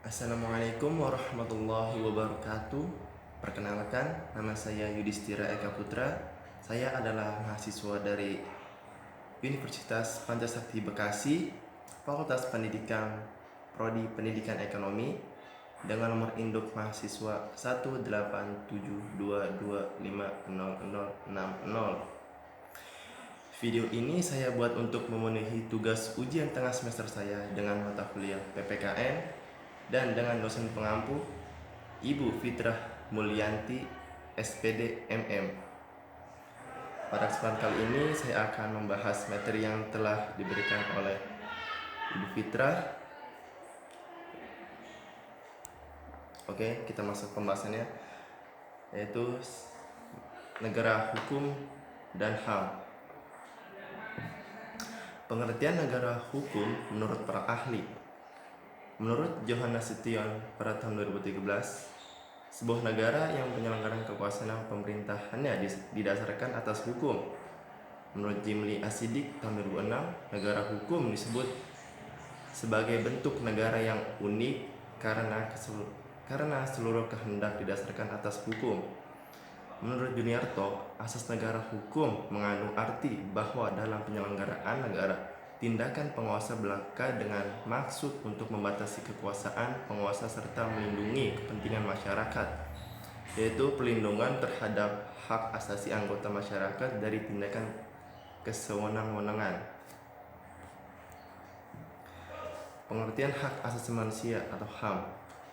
Assalamualaikum warahmatullahi wabarakatuh. Perkenalkan, nama saya Yudhistira Eka Putra. Saya adalah mahasiswa dari Universitas Pancasakti Bekasi, Fakultas Pendidikan, Prodi Pendidikan Ekonomi, dengan nomor induk mahasiswa 18722500060. Video ini saya buat untuk memenuhi tugas ujian tengah semester saya dengan mata kuliah PPKN dan dengan dosen pengampu Ibu Fitrah Mulyanti, SPD MM. Pada kesempatan kali ini saya akan membahas materi yang telah diberikan oleh Ibu Fitrah. Oke, kita masuk pembahasannya, yaitu negara hukum dan HAM. Pengertian negara hukum menurut para ahli. Menurut Johannes Nasution pada tahun 2013, sebuah negara yang penyelenggaraan kekuasaan pemerintahannya didasarkan atas hukum. Menurut Jimli Asidik tahun 2006, negara hukum disebut sebagai bentuk negara yang unik karena seluruh kehendak didasarkan atas hukum. Menurut Juniarto, asas negara hukum mengandung arti bahwa dalam penyelenggaraan negara, tindakan penguasa belaka dengan maksud untuk membatasi kekuasaan penguasa serta melindungi kepentingan masyarakat, yaitu pelindungan terhadap hak asasi anggota masyarakat dari tindakan kesewenang-wenangan. Pengertian hak asasi manusia atau HAM.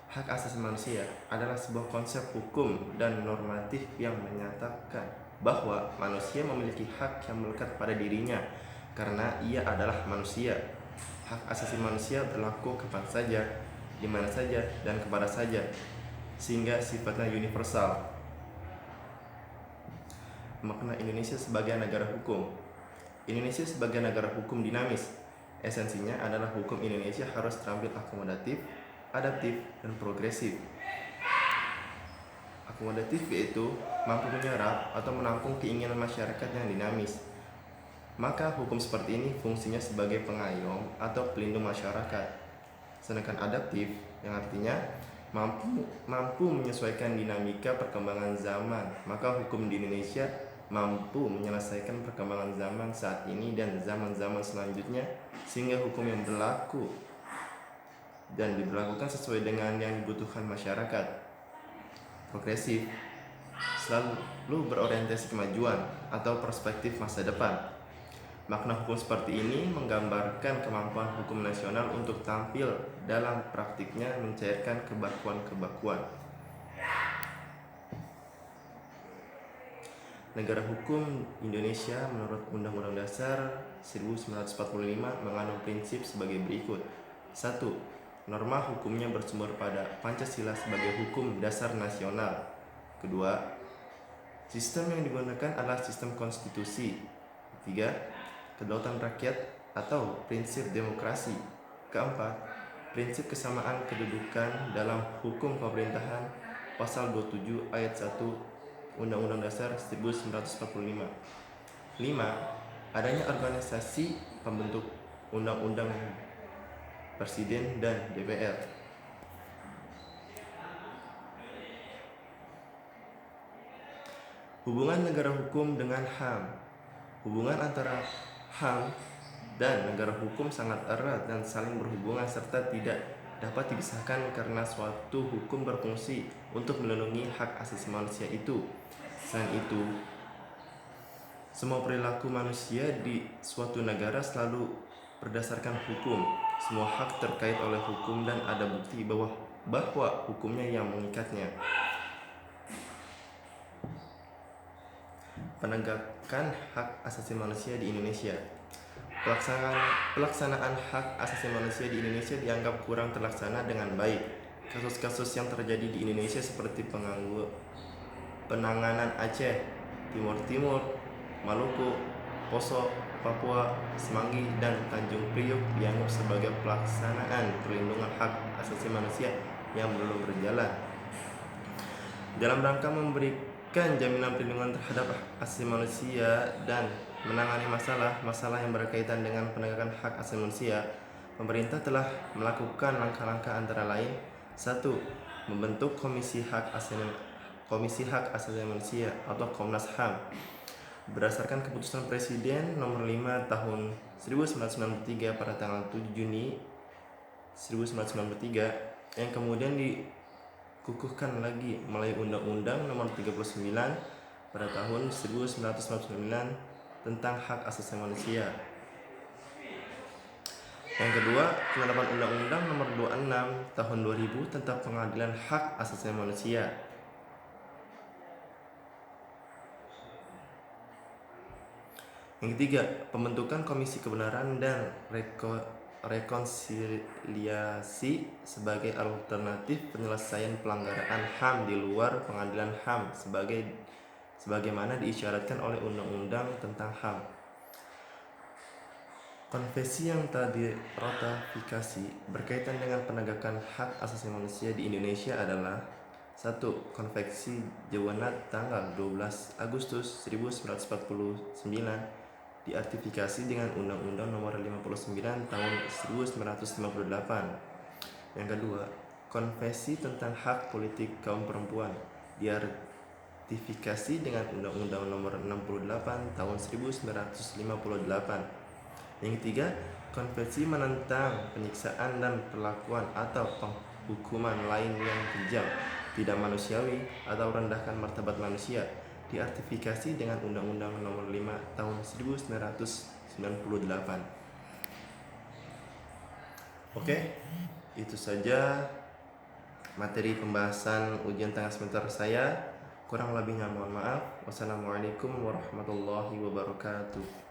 Hak asasi manusia adalah sebuah konsep hukum dan normatif yang menyatakan bahwa manusia memiliki hak yang melekat pada dirinya karena ia adalah manusia. Hak asasi manusia berlaku kapan saja, di mana saja, dan kepada saja, sehingga sifatnya universal. Makna Indonesia sebagai negara hukum. Indonesia sebagai negara hukum dinamis. Esensinya adalah hukum Indonesia harus terampil akomodatif, adaptif, dan progresif. Akomodatif yaitu mampu menyerap atau menampung keinginan masyarakat yang dinamis. Maka hukum seperti ini fungsinya sebagai pengayom atau pelindung masyarakat. Sedangkan adaptif yang artinya mampu menyesuaikan dinamika perkembangan zaman. Maka hukum di Indonesia mampu menyelesaikan perkembangan zaman saat ini dan zaman-zaman selanjutnya, sehingga hukum yang berlaku dan diberlakukan sesuai dengan yang dibutuhkan masyarakat. Progresif selalu berorientasi kemajuan atau perspektif masa depan. Makna hukum seperti ini menggambarkan kemampuan hukum nasional untuk tampil dalam praktiknya mencairkan kebakuan-kebakuan. Negara hukum Indonesia menurut Undang-Undang Dasar 1945 mengandung prinsip sebagai berikut. 1. Norma hukumnya bersumber pada Pancasila sebagai hukum dasar nasional. Kedua, sistem yang digunakan adalah sistem konstitusi. 3. Kedaulatan rakyat atau prinsip demokrasi. Keempat, prinsip kesamaan kedudukan dalam hukum pemerintahan pasal 27 ayat 1 Undang-Undang Dasar 1945. 5. Adanya organisasi pembentuk undang-undang Presiden dan DPR. Hubungan negara hukum dengan HAM. Hubungan antara HAM dan negara hukum sangat erat dan saling berhubungan serta tidak dapat dipisahkan karena suatu hukum berfungsi untuk melindungi hak asasi manusia itu. Selain itu, semua perilaku manusia di suatu negara selalu berdasarkan hukum. Semua hak terkait oleh hukum dan ada bukti bahwa hukumnya yang mengikatnya. Penegakan hak asasi manusia di Indonesia. Pelaksanaan hak asasi manusia di Indonesia dianggap kurang terlaksana dengan baik. Kasus-kasus yang terjadi di Indonesia seperti penanganan Aceh, Timur Timur, Maluku, Poso, Papua, Semanggi, dan Tanjung Priok dianggap sebagai pelaksanaan perlindungan hak asasi manusia yang belum berjalan. Dalam rangka memberikan jaminan perlindungan terhadap hak asasi manusia dan menangani masalah-masalah yang berkaitan dengan penegakan hak asasi manusia, pemerintah telah melakukan langkah-langkah antara lain 1. Membentuk Komisi Hak Asasi Manusia atau Komnas HAM berdasarkan keputusan Presiden nomor 5 tahun 1993 pada tanggal 7 Juni 1993 yang kemudian dikukuhkan lagi melalui Undang-Undang nomor 39 pada tahun 1999 tentang hak asasi manusia. Yang kedua, penerapan Undang-Undang nomor 26 tahun 2000 tentang pengadilan hak asasi manusia. Yang ketiga, pembentukan Komisi Kebenaran dan Rekonsiliasi sebagai alternatif penyelesaian pelanggaran HAM di luar pengadilan HAM sebagaimana diisyaratkan oleh Undang-Undang tentang HAM. Konvensi yang telah diratifikasi berkaitan dengan penegakan hak asasi manusia di Indonesia adalah 1. Konvensi Jewenat tanggal 12 Agustus 1949 diratifikasi dengan Undang-Undang Nomor 59 Tahun 1958. Yang kedua, Konvensi tentang Hak Politik Kaum Perempuan diratifikasi dengan Undang-Undang Nomor 68 Tahun 1958. Yang ketiga, konvensi menentang penyiksaan dan perlakuan atau penghukuman lain yang kejam, tidak manusiawi atau rendahkan martabat manusia diratifikasi dengan Undang-Undang Nomor 5 Tahun 1998. Oke, itu saja materi pembahasan ujian tengah semester saya. Kurang lebihnya mohon maaf. Wassalamualaikum warahmatullahi wabarakatuh.